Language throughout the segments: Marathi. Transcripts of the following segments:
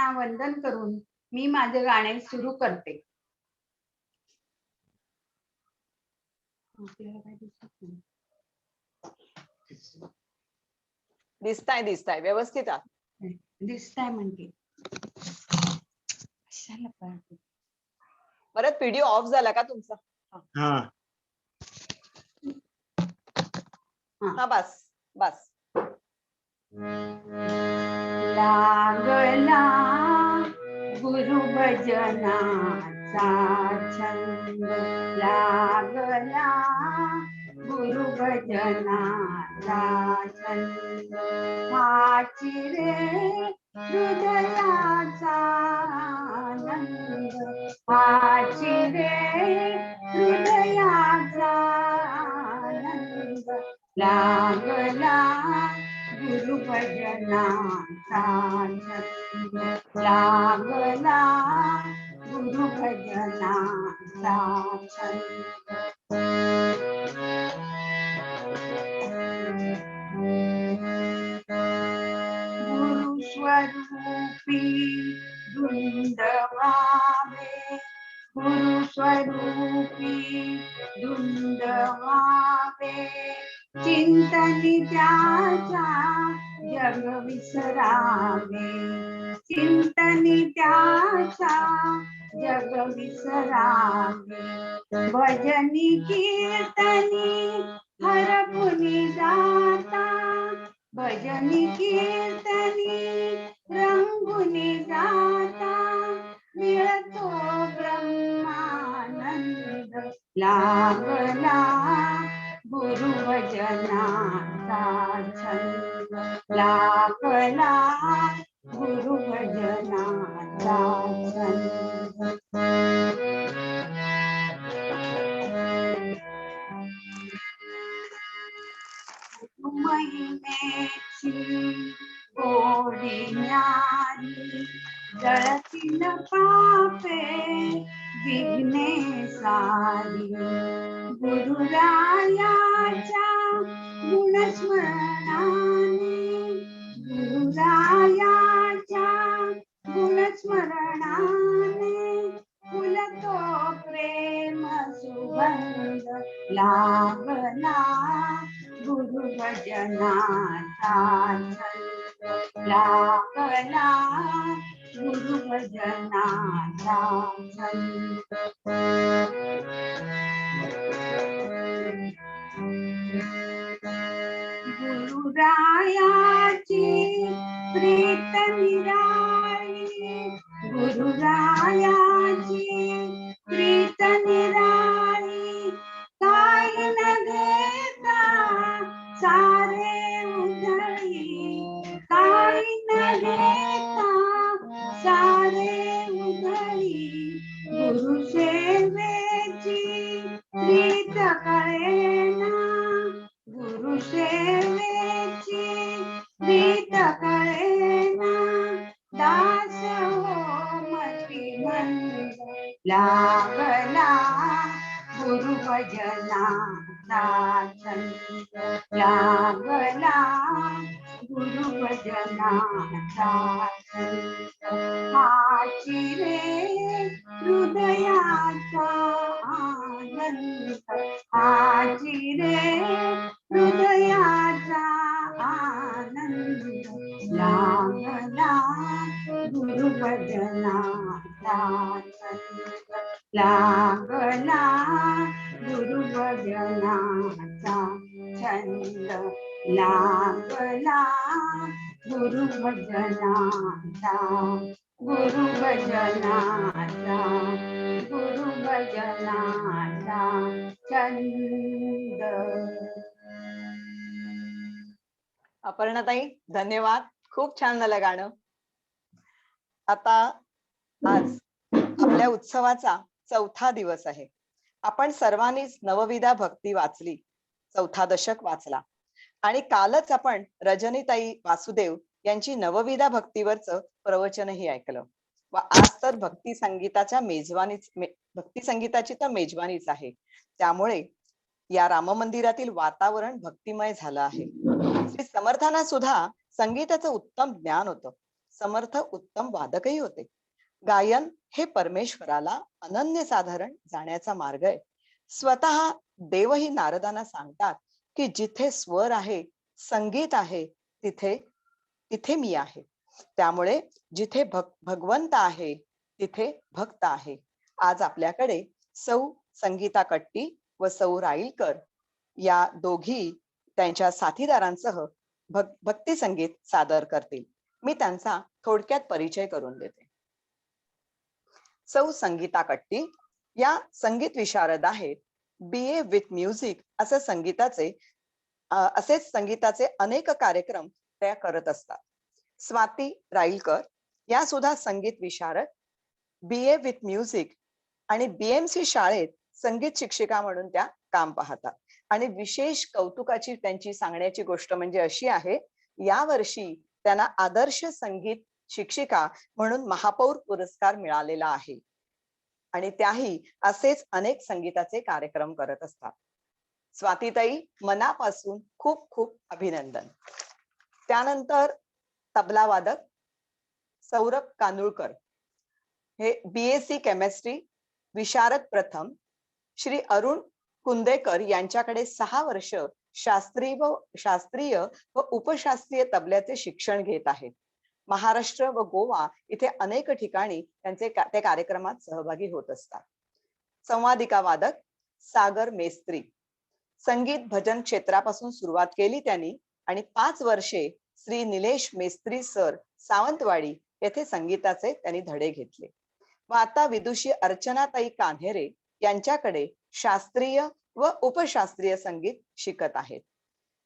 सर्वांना वंदन करून मी माझे गाणे सुरू करते. दिसताय व्यवस्थित आहात. दिसताय म्हणते. परत व्हिडिओ ऑफ झाला का तुमचा? हा बस. लागला गुरु भजनाचा छंद, लागला गुरु भजनाचा छंद, हाची रे हृदयाचा आनंद, हाची रे हृदयाचा आनंद, लागला गुरु भजनाचा छंद, लागला गुरु भजनाचा छंद. गुरु स्वरूपी धुंद व्हावे, गुरु स्वरूपी धुंद व्हावे, चिंतनी त्याचा जग विसरावे, चिंतनी त्याचा जग विसरावे, भजनी कीर्तनी हरपुनी जाता, भजनी कीर्तनी रंगुनी जाता, मिळतो ब्रह्मानंद, लागला गुरु भजनाचा छंद, लागला गुरु भजनाचा छंद. महिमेची गोडी न्यारी, जळतील पापे विघ्ने सारी, गुरुरायाच्या गुणस्मरणाने, गुरुरायाच्या गुणस्मरणाने फुलतो प्रेम सुगंध, लागला गुरु भजनाचा छंद, लागला गुरु भजनाचा छंद. गुरुरायाची प्रीत निराळी, गुरुरायाची प्रीत निराळी, काही न घेता सारे उधळी, काही न घेता सारे उधळी, गुरु सेवेची प्रीत कळेना, गुरु सेवेची प्रीत कळेना, दास हो मती मंद, लागला गुरु भजनाचा छंद, लागला गुरु भजनाचा छंद, हाची रे हृदयाचा आनंद, हाची रे हृदयाचा आनंद, लागला गुरु भजनाचा छंद, लागला गुरु भजनाचा छंद, लागला गुरु भजनाचा, गुरु भजनाचा, गुरु भजनाचा छंद. अपर्णाताई धन्यवाद, खूप छान झालं गाणं. आता आज आपल्या उत्सवाचा 4था दिवस आहे. आपण सर्वांनीच नवविधा भक्ती वाचली, 4था दशक वाचला आणि कालच आपण रजनीताई वासुदेव यांची नवविधा भक्तीवरचं प्रवचनही ऐकलं. व आज तर भक्ती संगीताची तर मेजवानीच आहे. त्यामुळे या राम मंदिरातील वातावरण भक्तिमय झालं आहे. श्री समर्थांना सुद्धा संगीताचं उत्तम ज्ञान होतं. समर्थ उत्तम वादकही होते. गायन हे परमेश्वराला अनन्यसाधारण जाण्याचा मार्ग आहे. स्वतः देवही नारदांना सांगतात की जिथे स्वर आहे, संगीत आहे, तिथे तिथे मी आहे. त्यामुळे जिथे भगवंत आहे तिथे भक्त आहे. आज आपल्याकडे सौ संगीता कट्टी व सौ राईलकर या दोघी त्यांच्या साथीदारांसह भक्ती संगीत सादर करतील. मी त्यांचा थोडक्यात परिचय करून देते. सौ संगीता कट्टी या संगीत विशारद आहेत. BA विथ म्युझिक असेच संगीताचे अनेक कार्यक्रम त्या करत असतात. स्वाती राईलकर या सुद्धा संगीत विशारद, BA विथ म्युझिक आणि BMC शाळेत संगीत शिक्षिका म्हणून त्या काम पाहतात. आणि विशेष कौतुकाची त्यांची सांगण्याची गोष्ट म्हणजे अशी आहे, यावर्षी त्यांना आदर्श संगीत शिक्षिका म्हणून महापौर पुरस्कार मिळालेला आहे. आणि त्याही असेच अनेक संगीताचे कार्यक्रम करत असतात. स्वातीताई, मनापासून खूप खूप अभिनंदन. त्यानंतर तबला वादक सौरभ कानुळकर हे BSc केमिस्ट्री विशारद प्रथम, श्री अरुण कुंदेकर यांच्याकडे 6 वर्ष शास्त्रीय व उपशास्त्रीय तबल्याचे शिक्षण घेत आहेत. महाराष्ट्र व गोवा इथे अनेक ठिकाणी ते कार्यक्रमात सहभागी होत असतात. संवादिका वादक सागर मेस्त्री, संगीत भजन क्षेत्रापासून सुरुवात केली त्यांनी आणि 5 वर्षे श्री निलेश मेस्त्री सर सावंतवाडी येथे संगीताचे त्यांनी धडे घेतले. व आता विदुषी अर्चनाताई कान्हेरे यांच्याकडे शास्त्रीय व उपशास्त्रीय संगीत शिकत आहेत.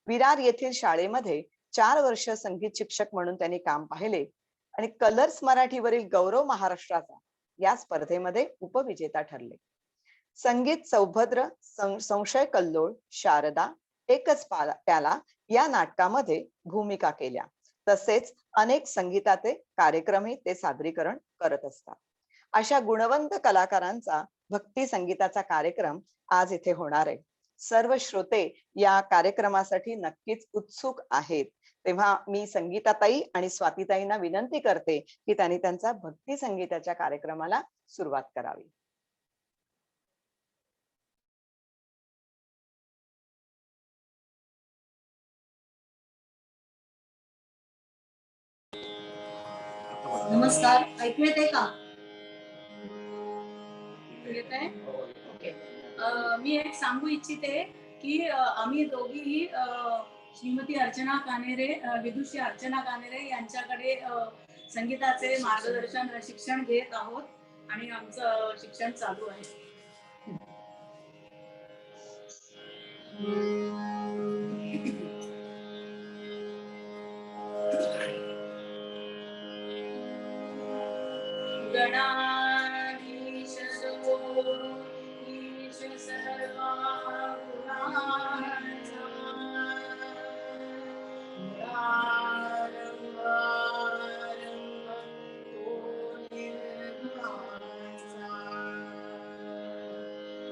विरार येथील शाळेमध्ये 4 वर्ष संगीत शिक्षक म्हणून त्यांनी काम पाहिले आणि कलर्स मराठीवरील गौरव महाराष्ट्राचा या स्पर्धेमध्ये उपविजेता ठरले. संगीत सौभद्र, संशय कल्लोळ, शारदा, एकच प्याला या नाटकामध्ये भूमिका केल्या. तसेच अनेक संगीताचे कार्यक्रमही ते सादरीकरण करत असतात. अशा गुणवंत कलाकारांचा भक्ती संगीताचा कार्यक्रम आज इथे होणार आहे. सर्व श्रोते या कार्यक्रमासाठी नक्कीच उत्सुक आहेत. तेव्हा मी संगीताताई आणि स्वातीताईंना विनंती करते की त्यांनी त्यांचा भक्ती संगीताच्या कार्यक्रमाला सुरुवात करावी. नमस्कार, ऐकू येते का? येत आहे? ओके. मी एक सांगू इच्छिते की आम्ही दोघीही श्रीमती अर्चना कानेरे, विदुषी अर्चना कानेरे यांच्याकडे संगीताचे मार्गदर्शन शिक्षण घेत आहोत आणि आमचं शिक्षण चालू आहे. गणाधीश ईश सर्वा गुणांचा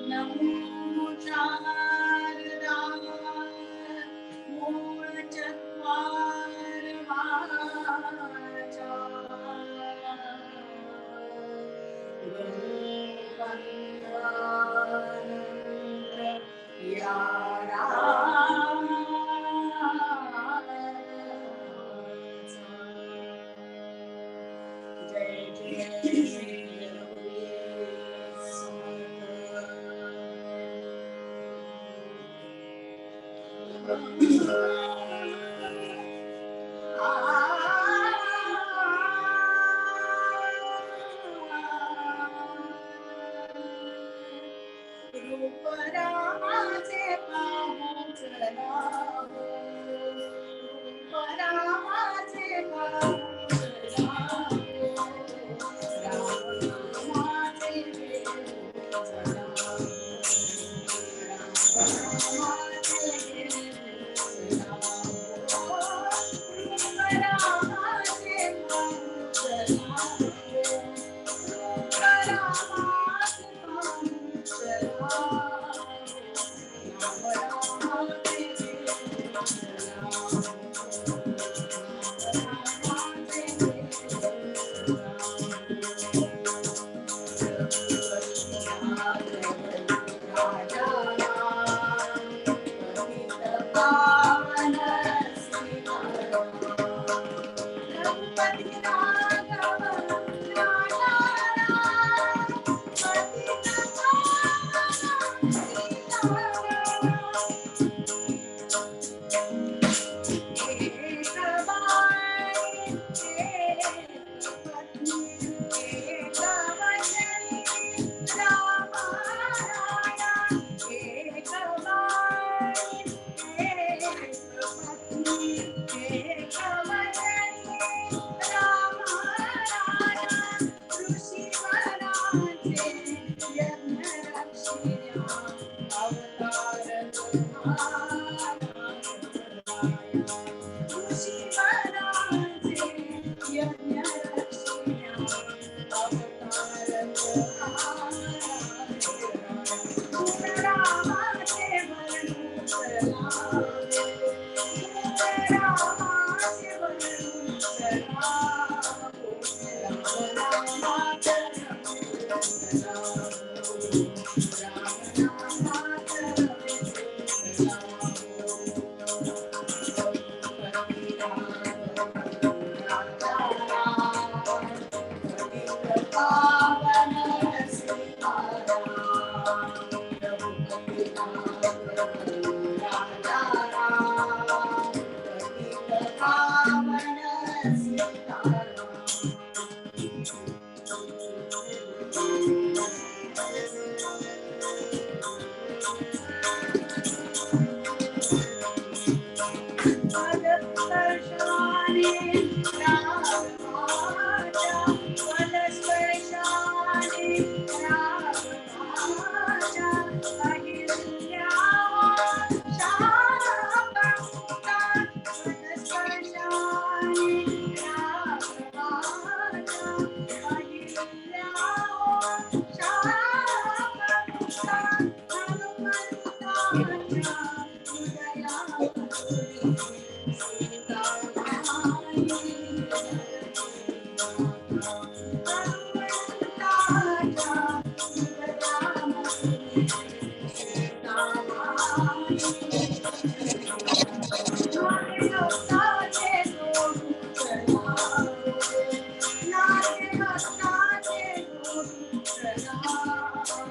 नमो शारदा मूळ चत्वार वाचा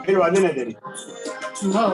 फिर वादे ना तेरी हो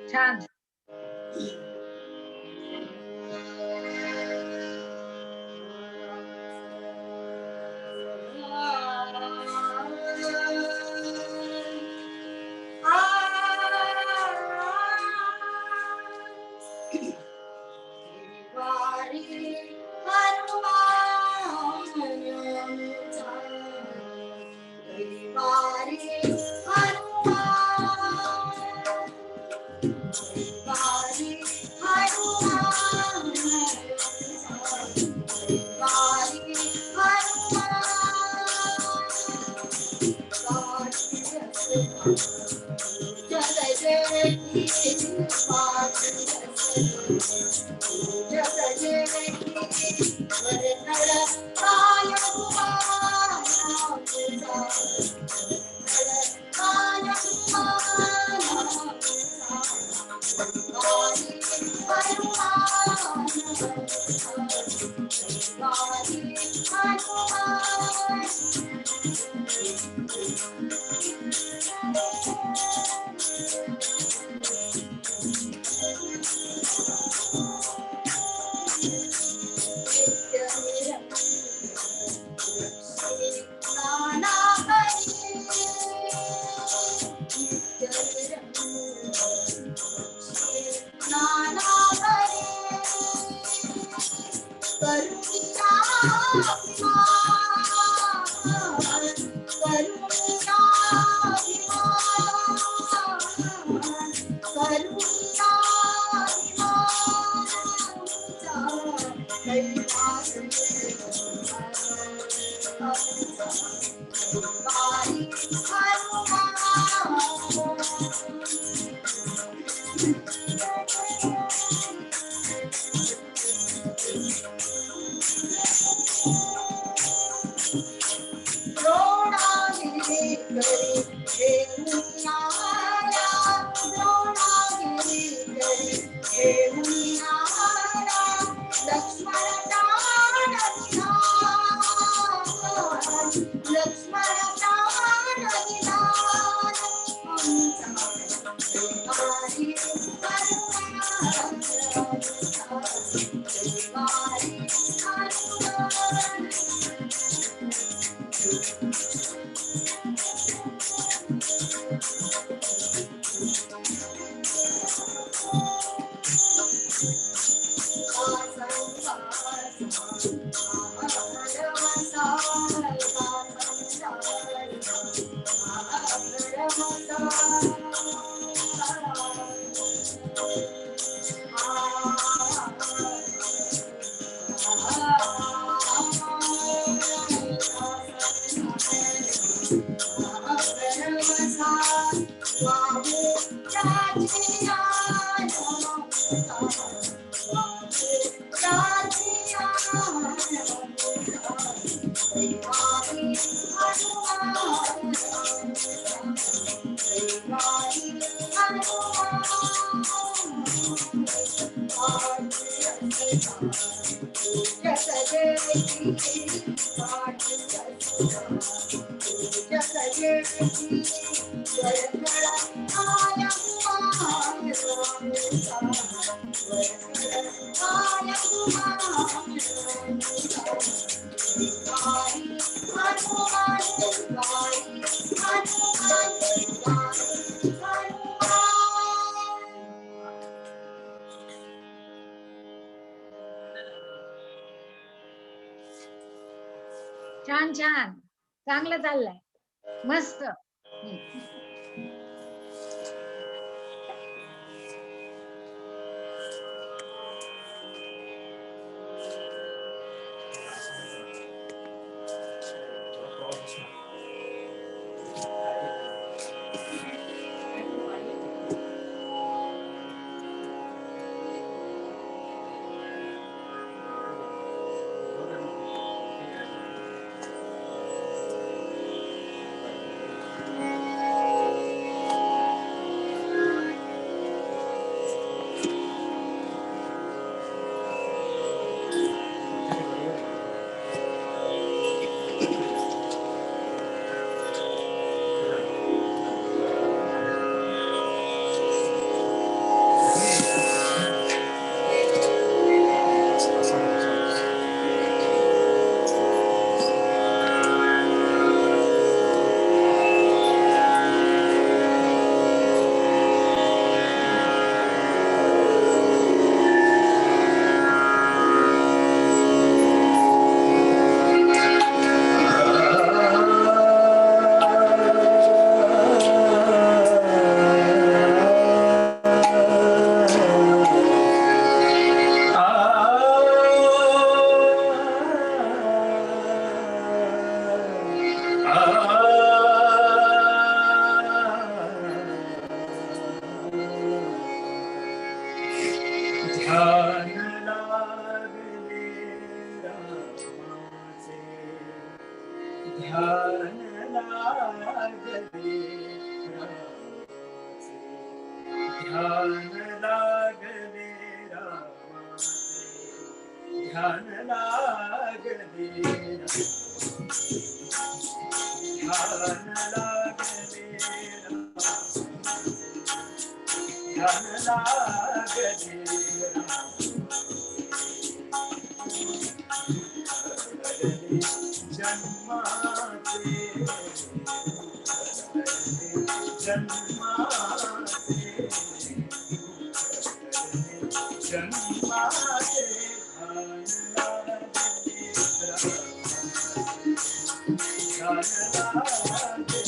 छान. आ छान छान, चांगलं चाललंय, मस्त. ध्यान लागले रामाचे, ध्यान लागले, ध्यान लागले, ध्यान लागले, जन्माचे, जन्माचे, जन्माचे ध्यान लागले, ध्यान लागले,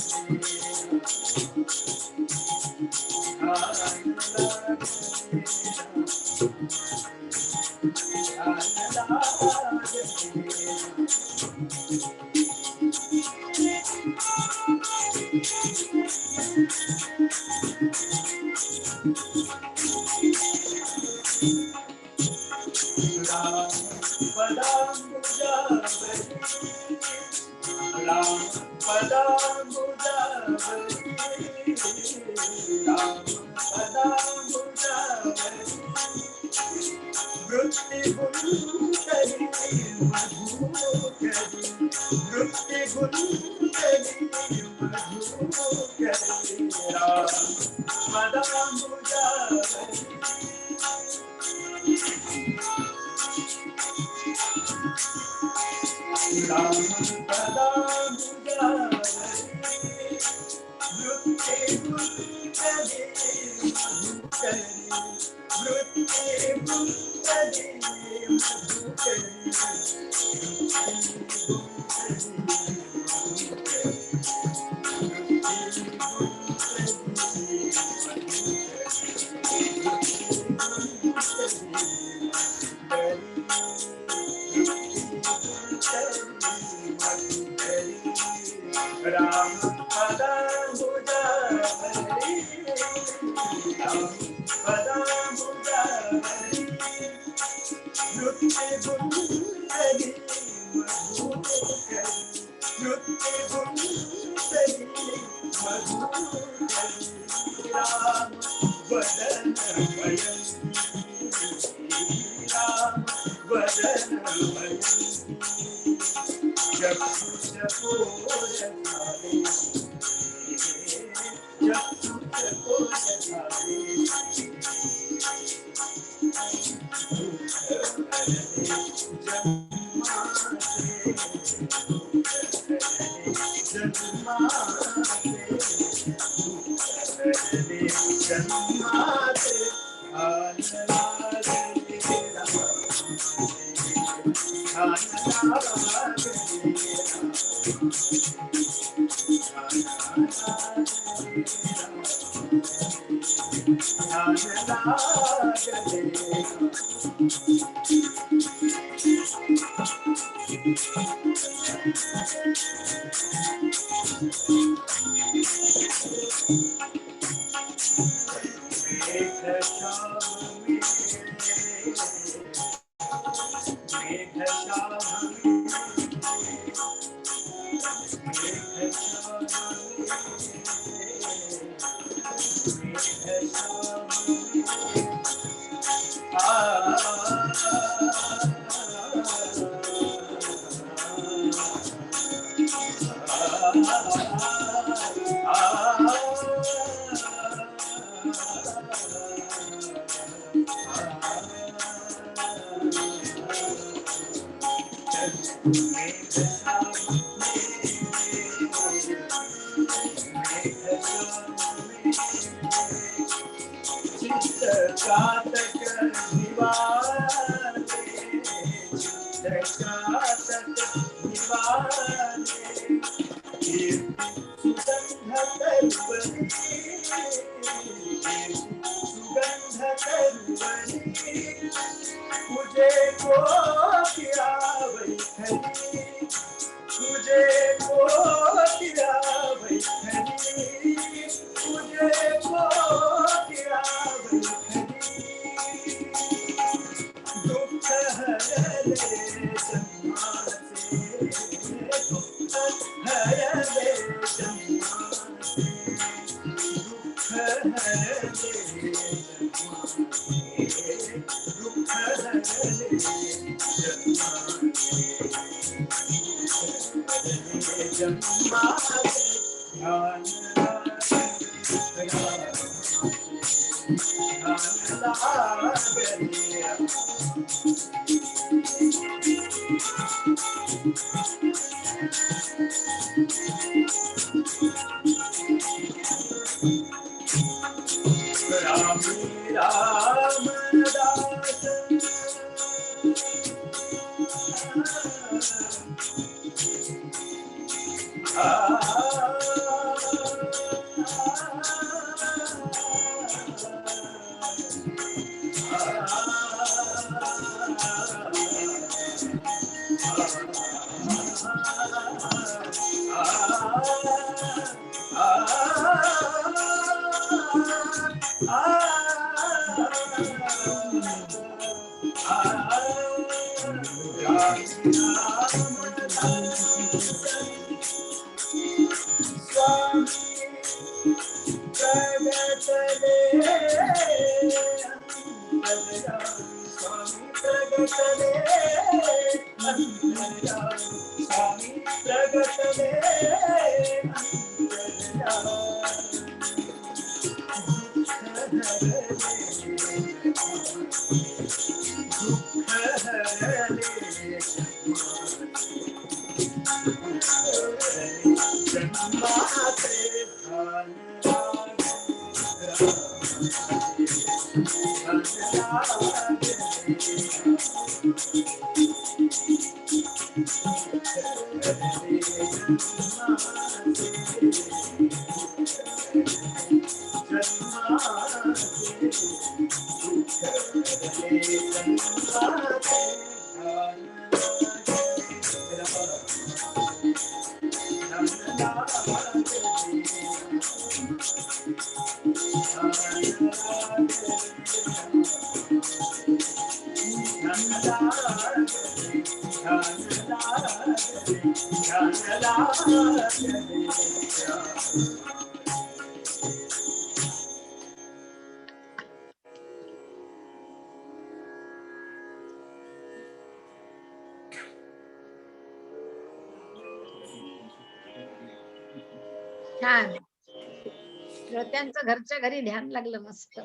छान. श्रोत्यांचं घरच्या घरी ध्यान लागलं मस्त.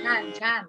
छान छान.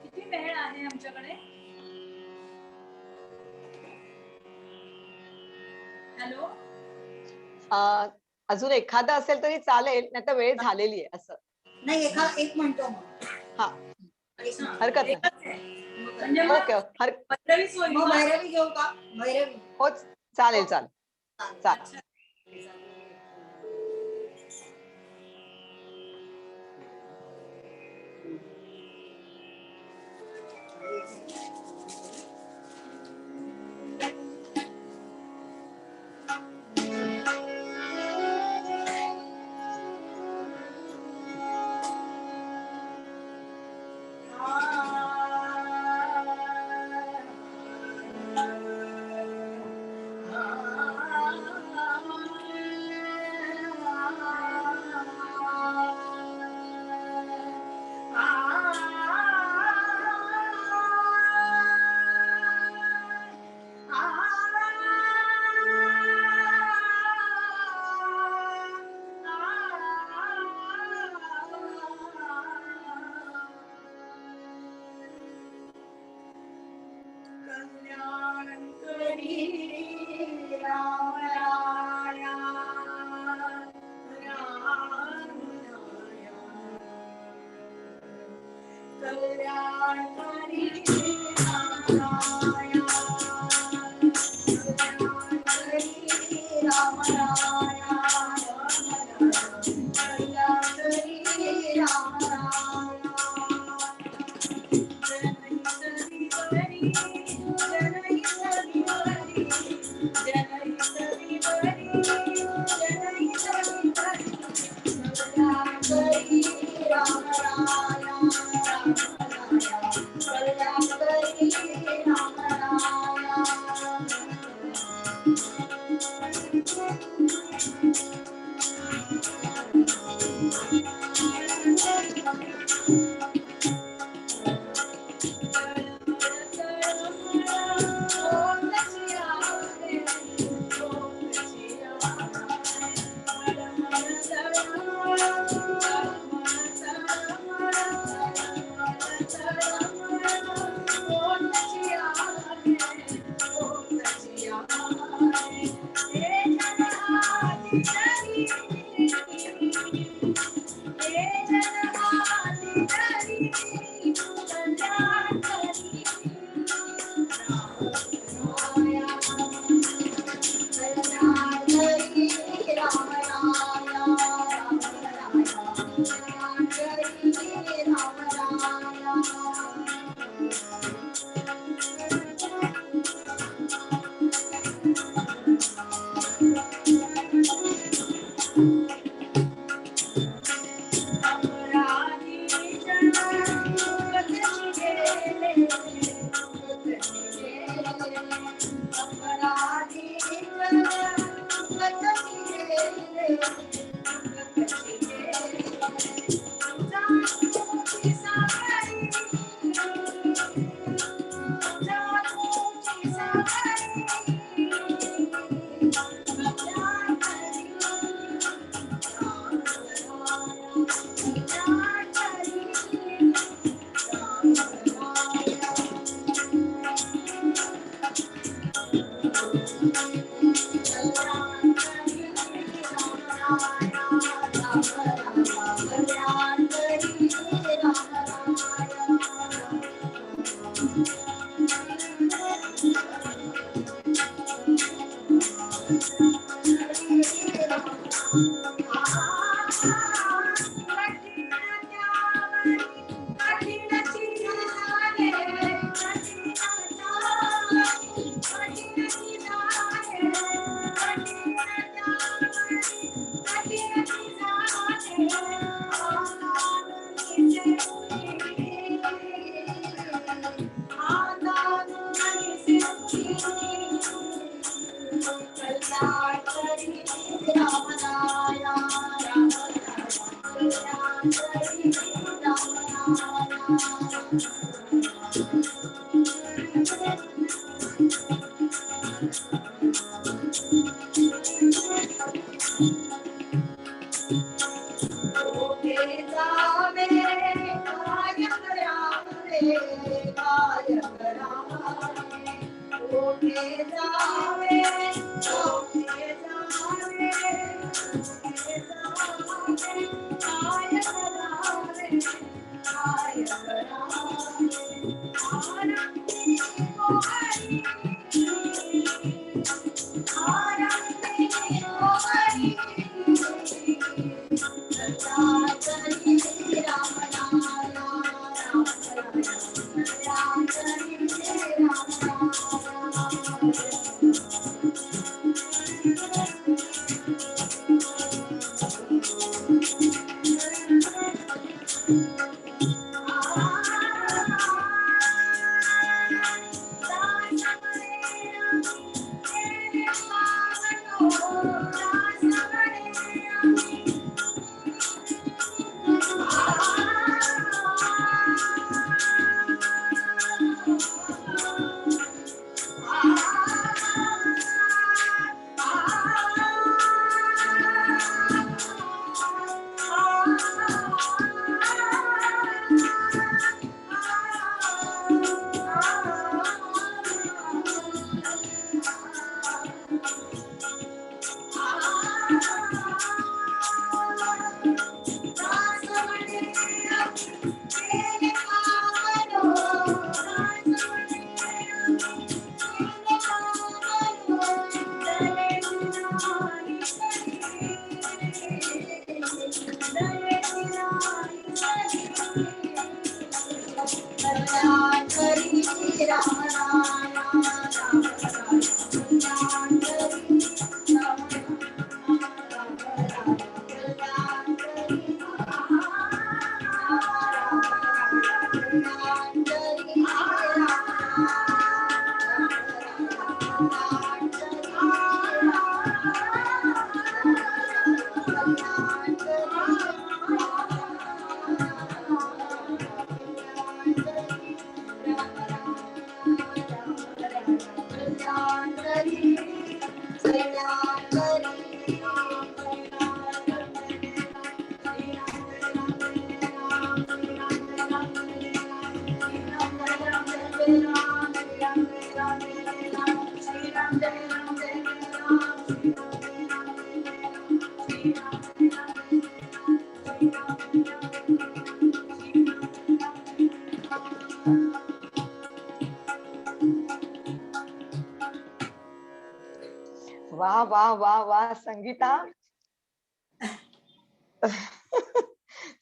किती वेळ आहे आमच्याकडे? हॅलो, अजून एखादं असेल तरी चालेल, नाही तर वेळ झालेली आहे असं. नाही एक म्हणतो मग. हा, हरकत नाही. एकच आहे. म्हणजे मग ओके, पल्लवीच होईल मग का? भैरवी घेऊ का? भैरवी. होच, चालेल चालेल चालेल. अच्छा. वा वा वा वा संगीता.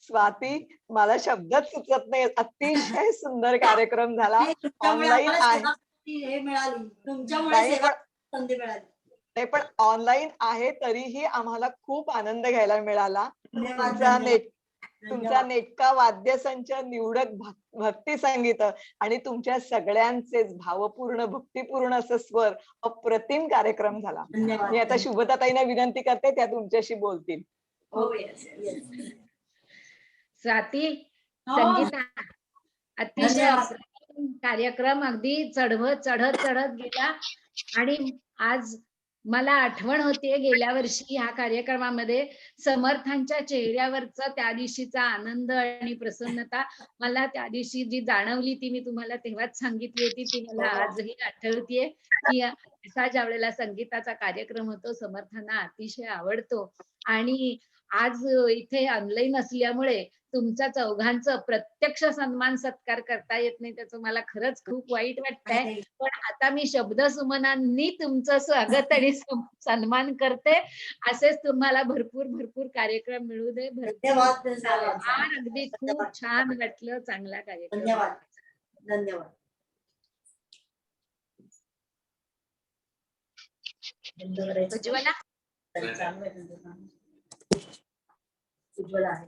स्वाती, मला शब्दच सुचत नाही. अतिशय सुंदर कार्यक्रम झाला. तुमच्यामुळे ऑनलाईन आम्हाला आहे सेवाची हे मिळाली, तुमच्यामुळे नाही सेवा पण संधी मिळाली. नाही पण ऑनलाईन आहे तरीही आम्हाला खूप आनंद घ्यायला मिळाला. धन्यवाद, तुमचा धन्यवाद. तुमचा नेटका वाद्यसंच, निवडक भक्ती संगीत आणि तुमच्या सगळ्यांचेच भावपूर्ण भक्तिपूर्ण असं स्वर अप्रतिम कार्यक्रम झाला. धन्यवाद. मी आता शुभताताईंना विनंती करते, त्या तुमच्याशी बोलतील. हो येस येस. स्वाती, हो. संगीता, अतिशय धन्यवाद. अप्रतिम कार्यक्रम, अगदी चढत चढत चढत गेला. आणि आज मला आठवण होते गेल्या वर्षी ह्या कार्यक्रमामध्ये समर्थांच्या चेहऱ्यावरचा त्या दिवशीचा आनंद आणि प्रसन्नता मला त्या दिवशी जी जाणवली ती मी तुम्हाला तेव्हाच सांगितली होती, ती मला आजही आठवतीये की असा ज्या वेळेला संगीताचा कार्यक्रम होतो समर्थांना अतिशय आवडतो. आणि आज इथे ऑनलाईन असल्यामुळे तुमच्या चौघांचं प्रत्यक्ष सन्मान सत्कार करता येत नाही, त्याचं मला खरंच खूप वाईट वाटतंय. पण आता मी शब्द सुमनांनी तुमचं स्वागत आणि सन्मान करते. असेच तुम्हाला भरपूर भरपूर कार्यक्रम मिळू दे. धन्यवाद. छान, अगदी खूप छान वाटलं, चांगला कार्यक्रम. धन्यवाद. धन्यवाद. उज्ज्वला, उज्ज्वला आहे.